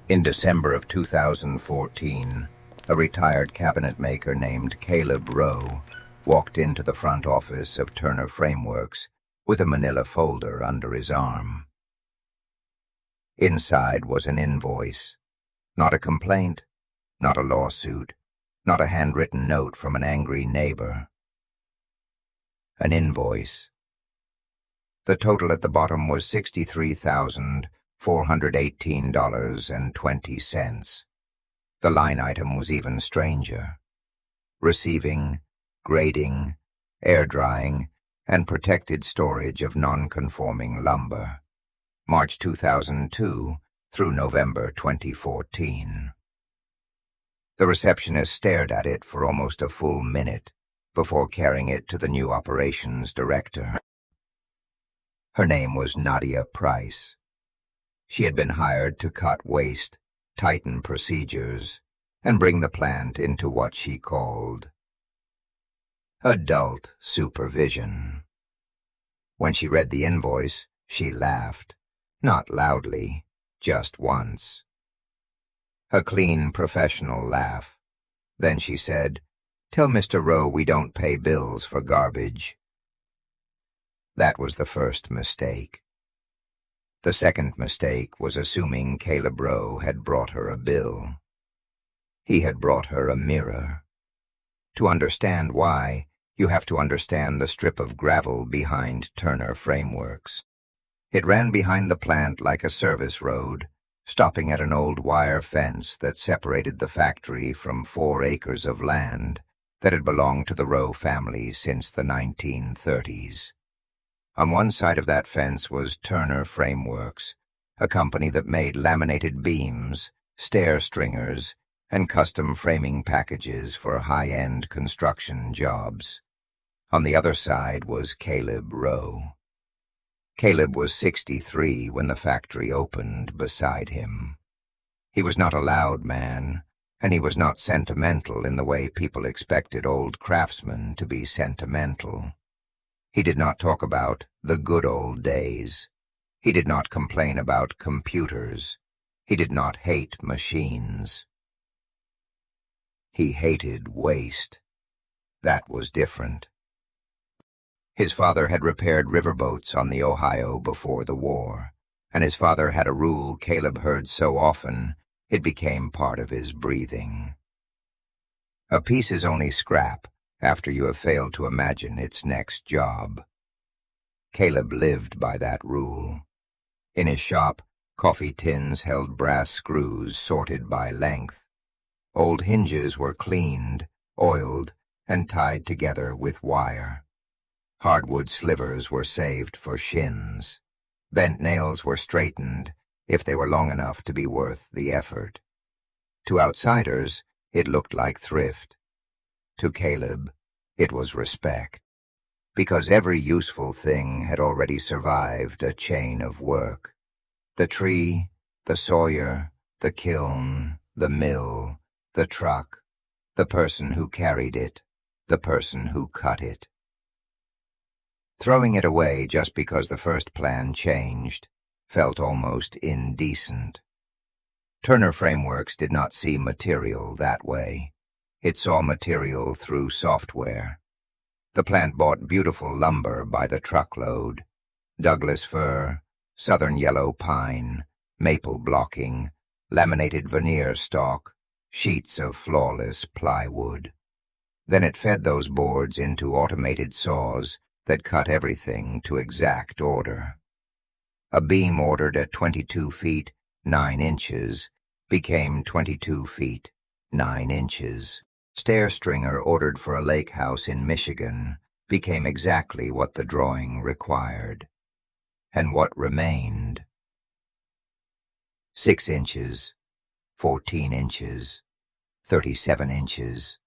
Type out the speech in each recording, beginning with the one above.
In December of 2014, a retired cabinetmaker named Caleb Rowe walked into the front office of Turner Frameworks with a manila folder under his arm. Inside was an invoice, not a complaint, not a lawsuit, not a handwritten note from an angry neighbor. An invoice. The total at the bottom was $63,418.20. The line item was even stranger. Receiving, grading, air drying, and protected storage of non-conforming lumber. March 2002 through November 2014. The receptionist stared at it for almost a full minute before carrying it to the new operations director. Her name was Nadia Price. She had been hired to cut waste, tighten procedures, and bring the plant into what she called adult supervision. When she read the invoice, she laughed, not loudly, just once. A clean, professional laugh. Then she said, "Tell Mr. Rowe we don't pay bills for garbage." That was the first mistake. The second mistake was assuming Caleb Rowe had brought her a bill. He had brought her a mirror. To understand why, you have to understand the strip of gravel behind Turner Frameworks. It ran behind the plant like a service road, stopping at an old wire fence that separated the factory from 4 acres of land that had belonged to the Rowe family since the 1930s. On one side of that fence was Turner Frameworks, a company that made laminated beams, stair stringers, and custom framing packages for high-end construction jobs. On the other side was Caleb Rowe. Caleb was 63 when the factory opened beside him. He was not a loud man, and he was not sentimental in the way people expected old craftsmen to be sentimental. He did not talk about the good old days. He did not complain about computers. He did not hate machines. He hated waste. That was different. His father had repaired riverboats on the Ohio before the war, and his father had a rule Caleb heard so often it became part of his breathing. A piece is only scrap after you have failed to imagine its next job. Caleb lived by that rule. In his shop, coffee tins held brass screws sorted by length. Old hinges were cleaned, oiled, and tied together with wire. Hardwood slivers were saved for shins. Bent nails were straightened if they were long enough to be worth the effort. To outsiders, it looked like thrift. To Caleb, it was respect, because every useful thing had already survived a chain of work. The tree, the sawyer, the kiln, the mill, the truck, the person who carried it, the person who cut it. Throwing it away just because the first plan changed felt almost indecent. Turner Frameworks did not see material that way. It saw material through software. The plant bought beautiful lumber by the truckload: Douglas fir, southern yellow pine, maple blocking, laminated veneer stock, sheets of flawless plywood. Then it fed those boards into automated saws that cut everything to exact order. A beam ordered at 22 feet, 9 inches became 22 feet, 9 inches. Stair stringer ordered for a lake house in Michigan became exactly what the drawing required. And what remained? 6 inches, 14 inches, 37 inches.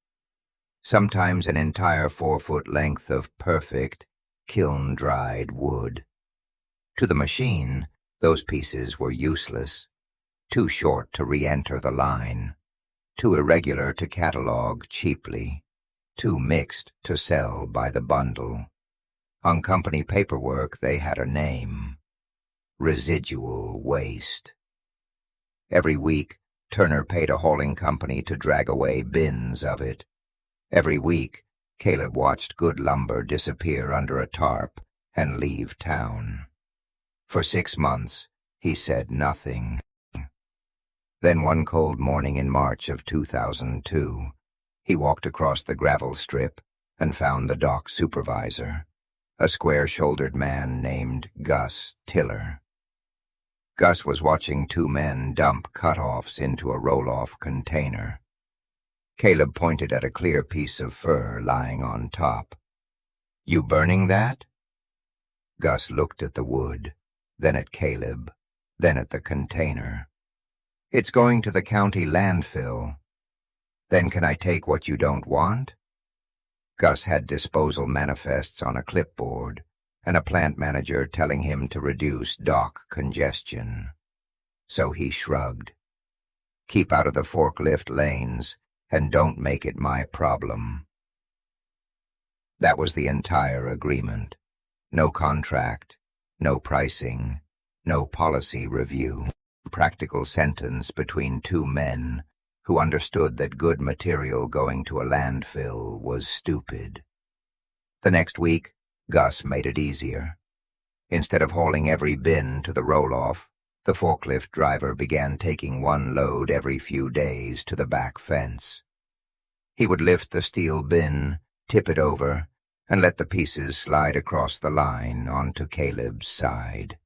Sometimes an entire 4-foot length of perfect, kiln-dried wood. To the machine, those pieces were useless, too short to re-enter the line, too irregular to catalog cheaply, too mixed to sell by the bundle. On company paperwork, they had a name: residual waste. Every week, Turner paid a hauling company to drag away bins of it. Every week, Caleb watched good lumber disappear under a tarp and leave town. For 6 months, he said nothing. Then one cold morning in March of 2002, he walked across the gravel strip and found the dock supervisor, a square-shouldered man named Gus Tiller. Gus was watching 2 men dump cut-offs into a roll-off container. Caleb pointed at a clear piece of fur lying on top. "You burning that?" Gus looked at the wood, then at Caleb, then at the container. "It's going to the county landfill. Then can I take what you don't want?" Gus had disposal manifests on a clipboard and a plant manager telling him to reduce dock congestion. So he shrugged. "Keep out of the forklift lanes and don't make it my problem." That was the entire agreement. No contract, no pricing, no policy review. Practical sentence between 2 men who understood that good material going to a landfill was stupid. The next week, Gus made it easier. Instead of hauling every bin to the roll-off, the forklift driver began taking 1 load every few days to the back fence. He would lift the steel bin, tip it over, and let the pieces slide across the line onto Caleb's side.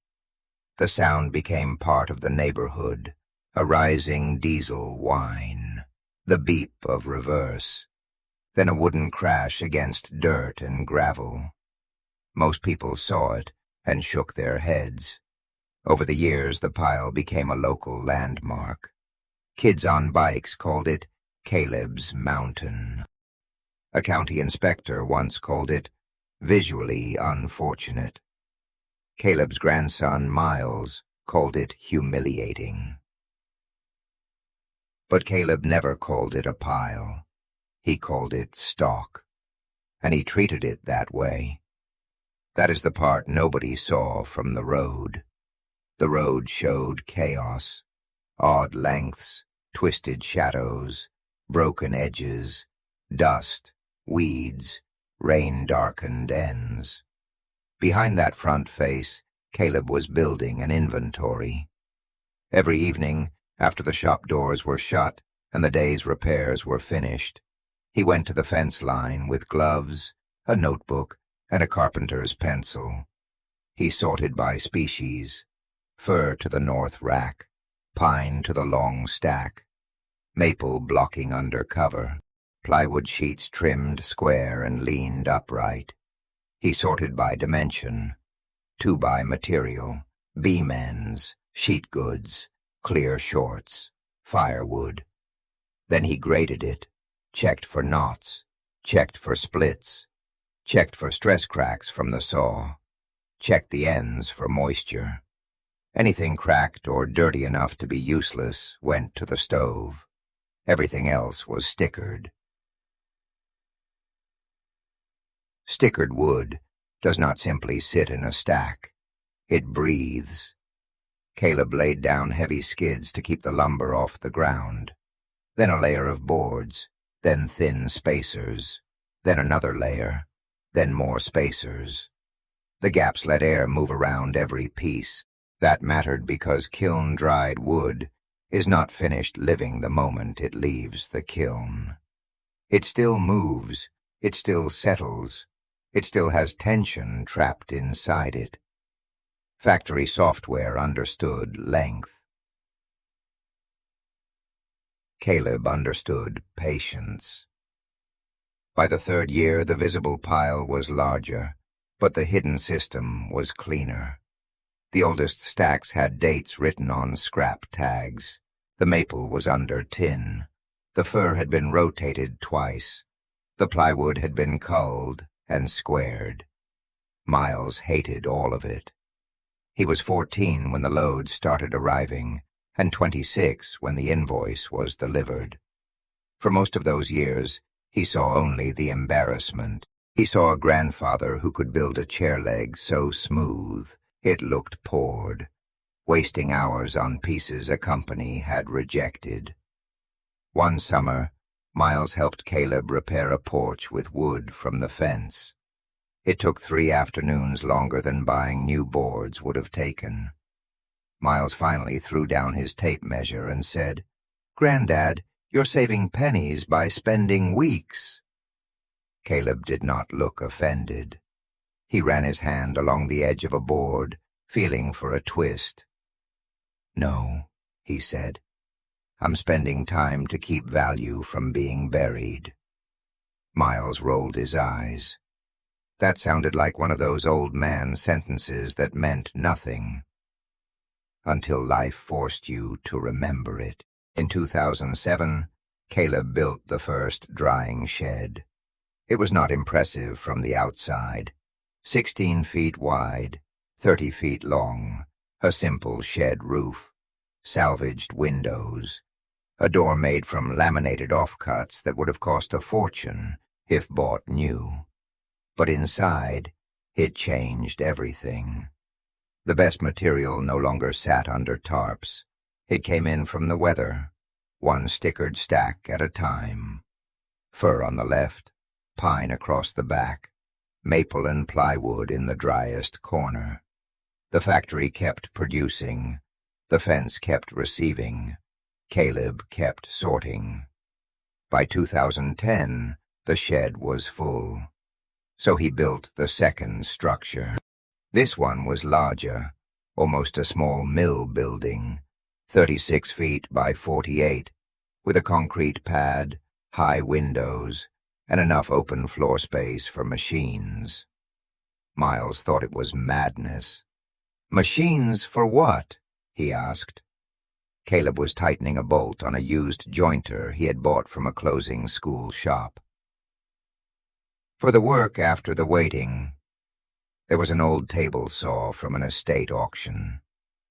The sound became part of the neighborhood, a rising diesel whine, the beep of reverse, then a wooden crash against dirt and gravel. Most people saw it and shook their heads. Over the years, the pile became a local landmark. Kids on bikes called it Caleb's Mountain. A county inspector once called it visually unfortunate. Caleb's grandson, Miles, called it humiliating. But Caleb never called it a pile. He called it stock, and he treated it that way. That is the part nobody saw from the road. The road showed chaos, odd lengths, twisted shadows, broken edges, dust, weeds, rain-darkened ends. Behind that front face, Caleb was building an inventory. Every evening, after the shop doors were shut and the day's repairs were finished, he went to the fence line with gloves, a notebook, and a carpenter's pencil. He sorted by species: fir to the north rack, pine to the long stack, maple blocking under cover, plywood sheets trimmed square and leaned upright. He sorted by dimension: 2 by material, beam ends, sheet goods, clear shorts, firewood. Then he graded it, checked for knots, checked for splits, checked for stress cracks from the saw, checked the ends for moisture. Anything cracked or dirty enough to be useless went to the stove. Everything else was stickered. Stickered wood does not simply sit in a stack. It breathes. Caleb laid down heavy skids to keep the lumber off the ground, then a layer of boards, then thin spacers, then another layer, then more spacers. The gaps let air move around every piece. That mattered because kiln-dried wood is not finished living the moment it leaves the kiln. It still moves, it still settles, it still has tension trapped inside it. Factory software understood length. Caleb understood patience. By the 3rd year, the visible pile was larger, but the hidden system was cleaner. The oldest stacks had dates written on scrap tags. The maple was under tin. The fir had been rotated twice. The plywood had been culled and squared. Miles hated all of it. He was 14 when the loads started arriving, and 26 when the invoice was delivered. For most of those years, he saw only the embarrassment. He saw a grandfather who could build a chair leg so smooth it looked poured, wasting hours on pieces a company had rejected. One summer, Miles helped Caleb repair a porch with wood from the fence. It took 3 afternoons longer than buying new boards would have taken. Miles finally threw down his tape measure and said, "Granddad, you're saving pennies by spending weeks." Caleb did not look offended. He ran his hand along the edge of a board, feeling for a twist. "No," he said. "I'm spending time to keep value from being buried." Miles rolled his eyes. That sounded like one of those old man sentences that meant nothing until life forced you to remember it. In 2007, Caleb built the first drying shed. It was not impressive from the outside. 16 feet wide, 30 feet long, a simple shed roof, salvaged windows, a door made from laminated offcuts that would have cost a fortune if bought new. But inside, it changed everything. The best material no longer sat under tarps. It came in from the weather, one stickered stack at a time. Fir on the left, pine across the back, maple and plywood in the driest corner. The factory kept producing. The fence kept receiving. Caleb kept sorting. By 2010, the shed was full. So he built the second structure. This one was larger, almost a small mill building, 36 feet by 48, with a concrete pad, high windows, and enough open floor space for machines. Miles thought it was madness. "Machines for what?" he asked. Caleb was tightening a bolt on a used jointer he had bought from a closing school shop. "For the work after the waiting." There was an old table saw from an estate auction,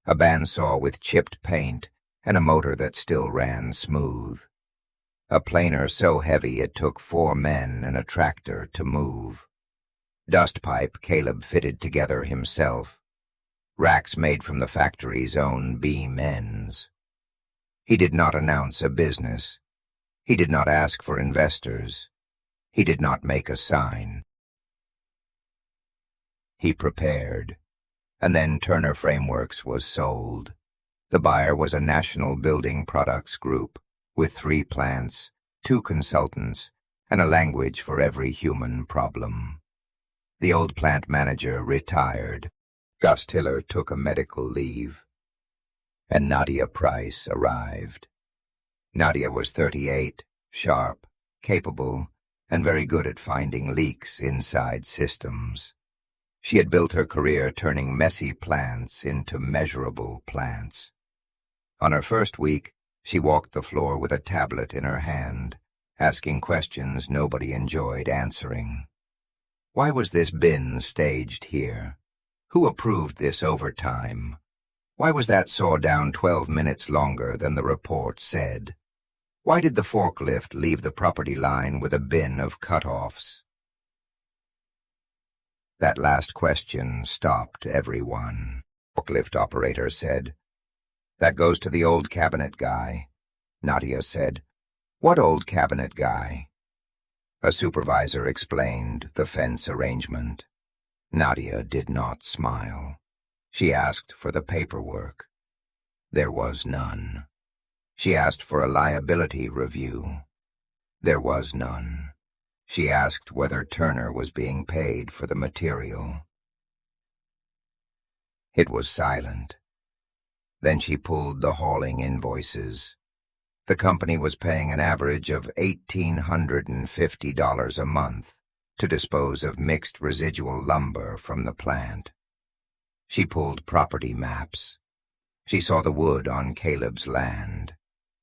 a bandsaw with chipped paint and a motor that still ran smooth. A planer so heavy it took 4 men and a tractor to move. Dust pipe Caleb fitted together himself. Racks made from the factory's own beam ends. He did not announce a business. He did not ask for investors. He did not make a sign. He prepared, and then Turner Frameworks was sold. The buyer was a national building products group with 3 plants, 2 consultants, and a language for every human problem. The old plant manager retired. Gus Tiller took a medical leave, and Nadia Price arrived. Nadia was 38, sharp, capable, and very good at finding leaks inside systems. She had built her career turning messy plants into measurable plants. On her first week, she walked the floor with a tablet in her hand, asking questions nobody enjoyed answering. Why was this bin staged here? Who approved this overtime? Why was that saw down 12 minutes longer than the report said? Why did the forklift leave the property line with a bin of cut-offs? That last question stopped everyone. Forklift operator said, "That goes to the old cabinet guy." Nadia said, "What old cabinet guy?" A supervisor explained the fence arrangement. Nadia did not smile. She asked for the paperwork. There was none. She asked for a liability review. There was none. She asked whether Turner was being paid for the material. It was silent. Then she pulled the hauling invoices. The company was paying an average of $1,850 a month to dispose of mixed residual lumber from the plant. She pulled property maps. She saw the wood on Caleb's land.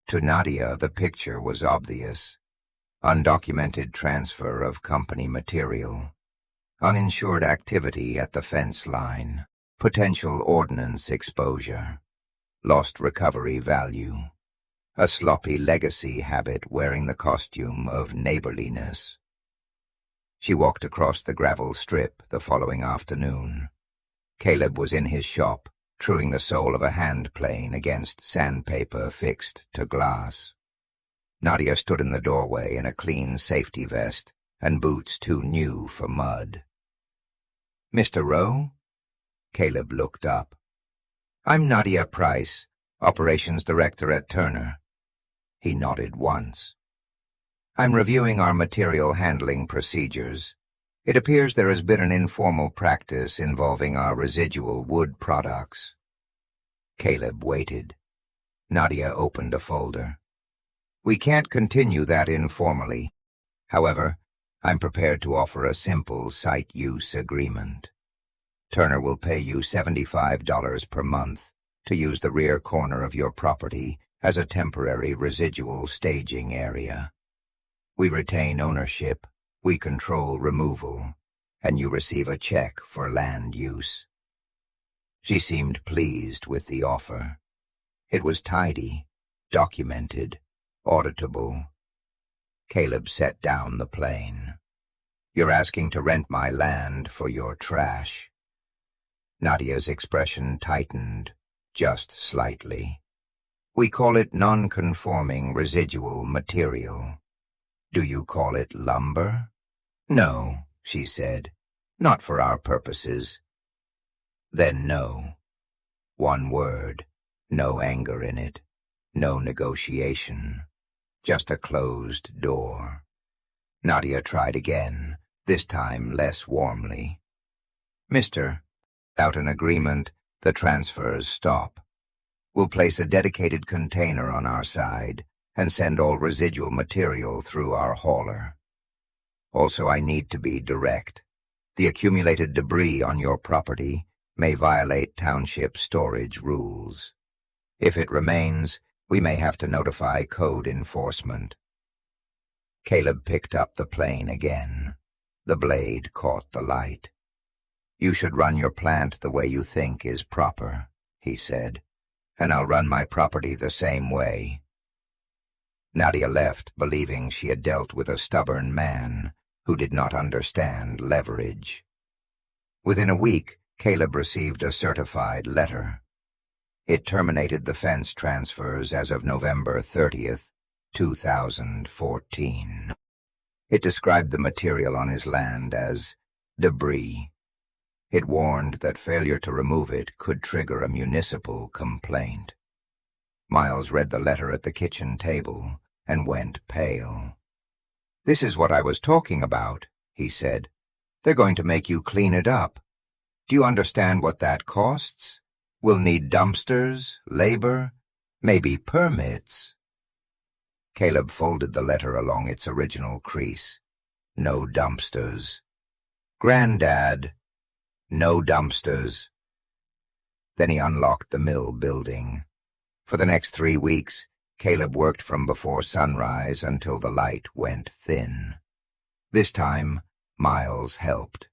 To Nadia, the picture was obvious. Undocumented transfer of company material. Uninsured activity at the fence line. Potential ordnance exposure. Lost recovery value. A sloppy legacy habit wearing the costume of neighborliness. She walked across the gravel strip the following afternoon. Caleb was in his shop, truing the sole of a hand plane against sandpaper fixed to glass. Nadia stood in the doorway in a clean safety vest and boots too new for mud. "Mr. Rowe?" Caleb looked up. "I'm Nadia Price, Operations Director at Turner." He nodded once. "I'm reviewing our material handling procedures. It appears there has been an informal practice involving our residual wood products." Caleb waited. Nadia opened a folder. "We can't continue that informally. However, I'm prepared to offer a simple site use agreement. Turner will pay you $75 per month to use the rear corner of your property as a temporary residual staging area. We retain ownership, we control removal, and you receive a check for land use." She seemed pleased with the offer. It was tidy, documented, auditable. Caleb set down the plane. "You're asking to rent my land for your trash." Nadia's expression tightened, just slightly. "We call it non-conforming residual material. Do you call it lumber?" "No," she said. "Not for our purposes." "Then no." One word, no anger in it, no negotiation, just a closed door. Nadia tried again, this time less warmly. "Mister, without an agreement, the transfers stop. We'll place a dedicated container on our side and send all residual material through our hauler. Also, I need to be direct. The accumulated debris on your property may violate township storage rules. If it remains, we may have to notify code enforcement." Caleb picked up the plane again. The blade caught the light. "You should run your plant the way you think is proper," he said, "and I'll run my property the same way." Nadia left, believing she had dealt with a stubborn man who did not understand leverage. Within a week, Caleb received a certified letter. It terminated the fence transfers as of November 30th, 2014. It described the material on his land as debris. It warned that failure to remove it could trigger a municipal complaint. Miles read the letter at the kitchen table and went pale. "This is what I was talking about," he said. "They're going to make you clean it up. Do you understand what that costs? We'll need dumpsters, labor, maybe permits." Caleb folded the letter along its original crease. "No dumpsters." "Granddad, no dumpsters." Then he unlocked the mill building. For the next 3 weeks, Caleb worked from before sunrise until the light went thin. This time, Miles helped.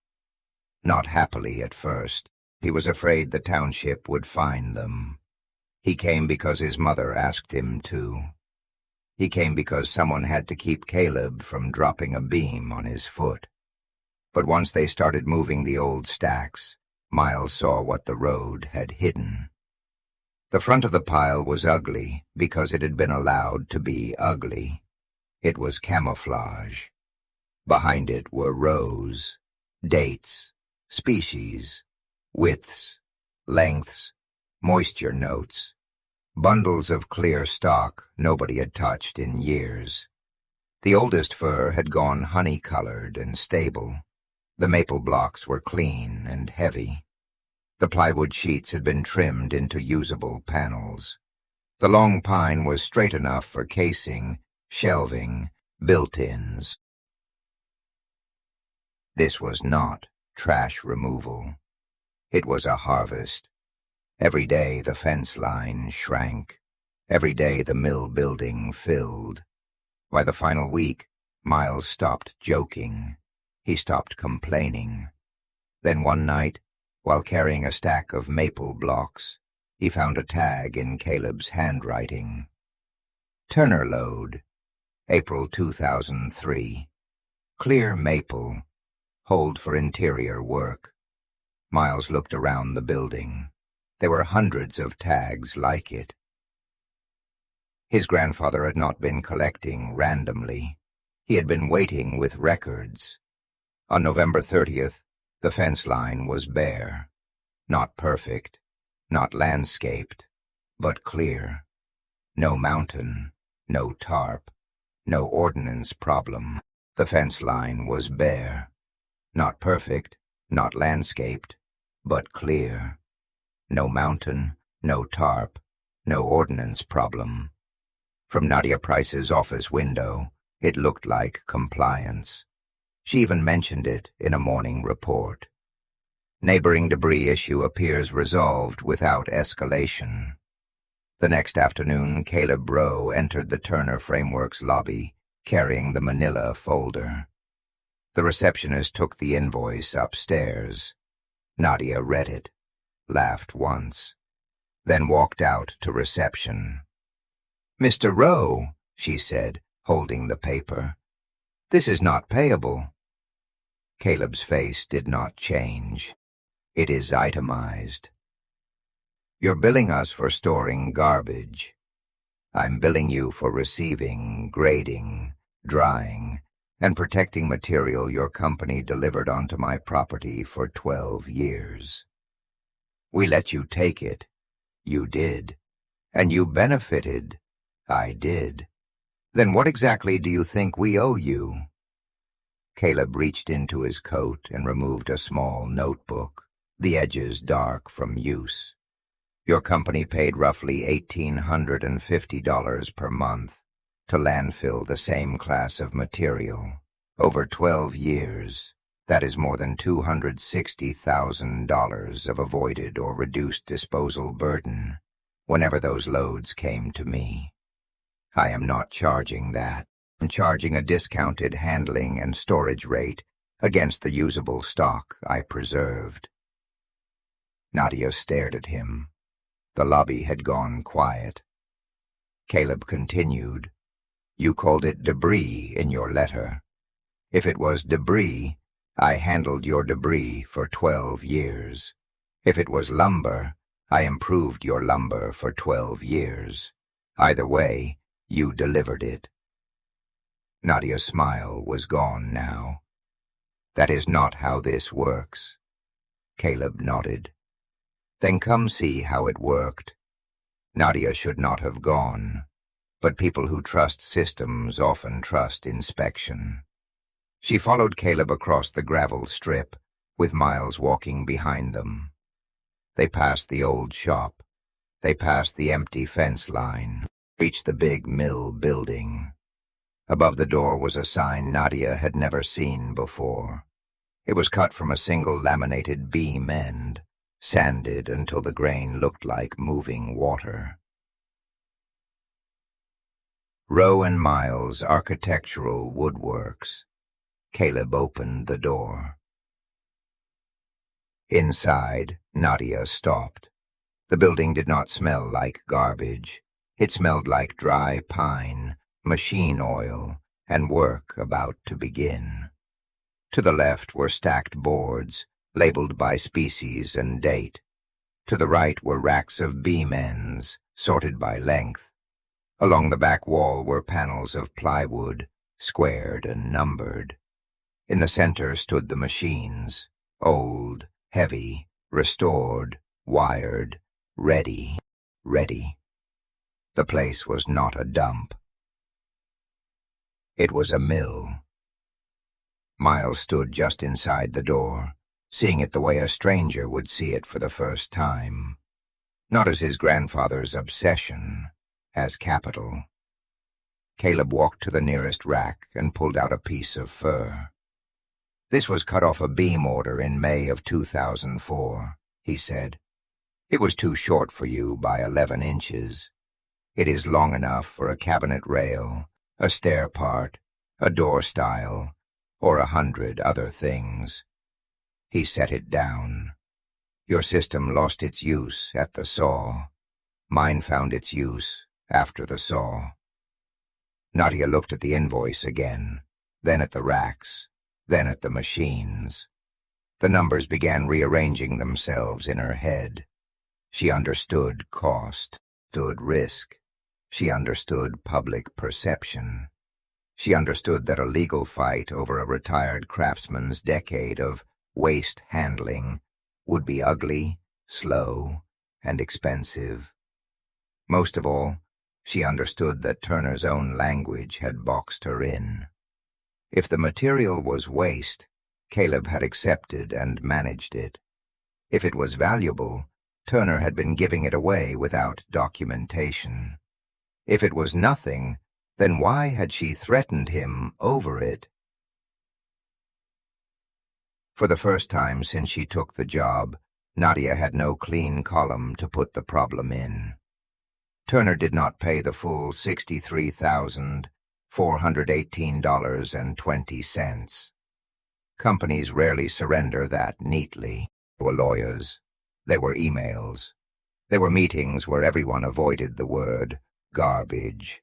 Not happily at first. He was afraid the township would find them. He came because his mother asked him to. He came because someone had to keep Caleb from dropping a beam on his foot. But once they started moving the old stacks, Miles saw what the road had hidden. The front of the pile was ugly because it had been allowed to be ugly. It was camouflage. Behind it were rows, dates, species, widths, lengths, moisture notes, bundles of clear stock nobody had touched in years. The oldest fir had gone honey-colored and stable. The maple blocks were clean and heavy. The plywood sheets had been trimmed into usable panels. The long pine was straight enough for casing, shelving, built-ins. This was not trash removal. It was a harvest. Every day the fence line shrank. Every day the mill building filled. By the final week, Miles stopped joking. He stopped complaining. Then one night, while carrying a stack of maple blocks, he found a tag in Caleb's handwriting. Turner Load, April 2003. Clear maple. Hold for interior work. Miles looked around the building. There were hundreds of tags like it. His grandfather had not been collecting randomly. He had been waiting with records. On November 30th, the fence line was bare. Not perfect, not landscaped, but clear. No mountain, no tarp, no ordnance problem. The fence line was bare. Not perfect, not landscaped, but clear. No mountain, no tarp, no ordnance problem. From Nadia Price's office window, it looked like compliance. She even mentioned it in a morning report. Neighboring debris issue appears resolved without escalation. The next afternoon, Caleb Rowe entered the Turner Frameworks lobby, carrying the manila folder. The receptionist took the invoice upstairs. Nadia read it, laughed once, then walked out to reception. "Mr. Rowe," she said, holding the paper, "this is not payable." Caleb's face did not change. "It is itemized. You're billing us for storing garbage. I'm billing you for receiving, grading, drying, and protecting material your company delivered onto my property for 12 years. We let you take it. You did. And you benefited. I did. Then what exactly do you think we owe you?" Caleb reached into his coat and removed a small notebook, the edges dark from use. "Your company paid roughly $1,850 per month to landfill the same class of material. Over 12 years, that is more than $260,000 of avoided or reduced disposal burden whenever those loads came to me. I am not charging that. I'm charging a discounted handling and storage rate against the usable stock I preserved." Nadia stared at him. The lobby had gone quiet. Caleb continued, "You called it debris in your letter. If it was debris, I handled your debris for 12 years. If it was lumber, I improved your lumber for 12 years. Either way, you delivered it." Nadia's smile was gone now. "That is not how this works." Caleb nodded. "Then come see how it worked." Nadia should not have gone, but people who trust systems often trust inspection. She followed Caleb across the gravel strip, with Miles walking behind them. They passed the old shop. They passed the empty fence line, reached the big mill building. Above the door was a sign Nadia had never seen before. It was cut from a single laminated beam end, sanded until the grain looked like moving water. Rowe and Miles Architectural Woodworks. Caleb opened the door. Inside, Nadia stopped. The building did not smell like garbage. It smelled like dry pine, machine oil, and work about to begin. To the left were stacked boards, labeled by species and date. To the right were racks of beam ends, sorted by length. Along the back wall were panels of plywood, squared and numbered. In the center stood the machines, old, heavy, restored, wired, ready. The place was not a dump. It was a mill. Miles stood just inside the door, seeing it the way a stranger would see it for the first time. Not as his grandfather's obsession, as capital. Caleb walked to the nearest rack and pulled out a piece of fur. "This was cut off a beam order in May of 2004, he said. "It was too short for you by 11 inches. It is long enough for a cabinet rail, a stair part, a door stile, or 100 other things." He set it down. "Your system lost its use at the saw. Mine found its use after the saw." Nadia looked at the invoice again, then at the racks, then at the machines. The numbers began rearranging themselves in her head. She understood cost, understood risk. She understood public perception. She understood that a legal fight over a retired craftsman's decade of waste handling would be ugly, slow, and expensive. Most of all, she understood that Turner's own language had boxed her in. If the material was waste, Caleb had accepted and managed it. If it was valuable, Turner had been giving it away without documentation. If it was nothing, then why had she threatened him over it? For the first time since she took the job, Nadia had no clean column to put the problem in. Turner did not pay the full $63,418.20. Companies rarely surrender that neatly. There were lawyers. There were emails. There were meetings where everyone avoided the word garbage.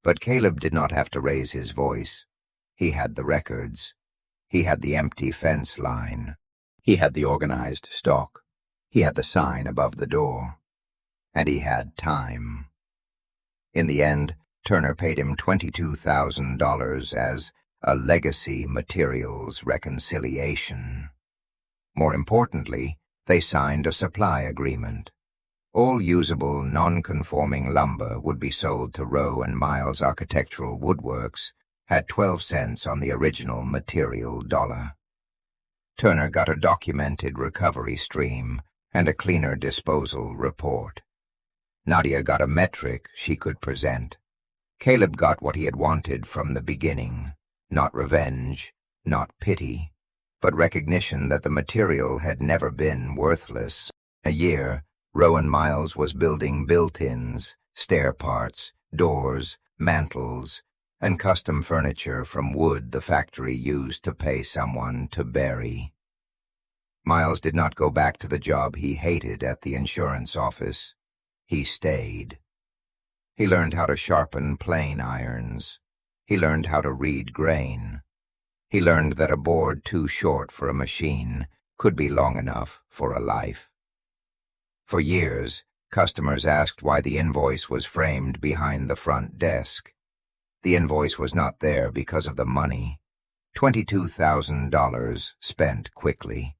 But Caleb did not have to raise his voice. He had the records. He had the empty fence line. He had the organized stock. He had the sign above the door. And he had time. In the end, Turner paid him $22,000 as a legacy materials reconciliation. More importantly, they signed a supply agreement. All usable, non-conforming lumber would be sold to Rowe and Miles Architectural Woodworks at 12 cents on the original material dollar. Turner got a documented recovery stream and a cleaner disposal report. Nadia got a metric she could present. Caleb got what he had wanted from the beginning, not revenge, not pity, but recognition that the material had never been worthless. A year, Rowe and Miles was building built-ins, stair parts, doors, mantels, and custom furniture from wood the factory used to pay someone to bury. Miles did not go back to the job he hated at the insurance office. He stayed. He learned how to sharpen plane irons. He learned how to read grain. He learned that a board too short for a machine could be long enough for a life. For years, customers asked why the invoice was framed behind the front desk. The invoice was not there because of the money. $22,000 spent quickly.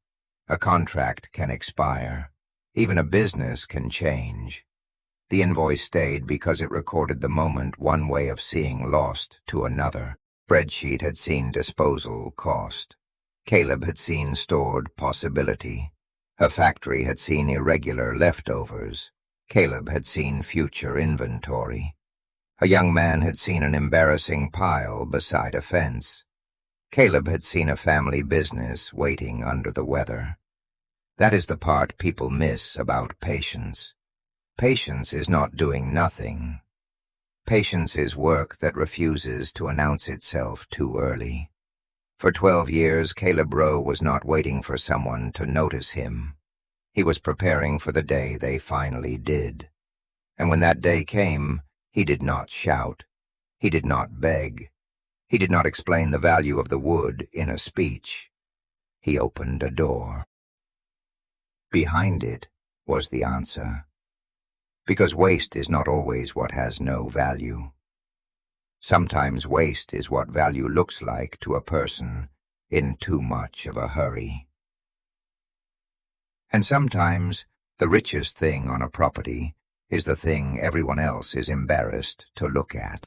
A contract can expire. Even a business can change. The invoice stayed because it recorded the moment one way of seeing lost to another. Spreadsheet had seen disposal cost. Caleb had seen stored possibility. A factory had seen irregular leftovers. Caleb had seen future inventory. A young man had seen an embarrassing pile beside a fence. Caleb had seen a family business waiting under the weather. That is the part people miss about patience. Patience is not doing nothing. Patience is work that refuses to announce itself too early. For 12 years, Caleb Rowe was not waiting for someone to notice him. He was preparing for the day they finally did. And when that day came, he did not shout. He did not beg. He did not explain the value of the wood in a speech. He opened a door. Behind it was the answer. Because waste is not always what has no value. Sometimes waste is what value looks like to a person in too much of a hurry. And sometimes the richest thing on a property is the thing everyone else is embarrassed to look at.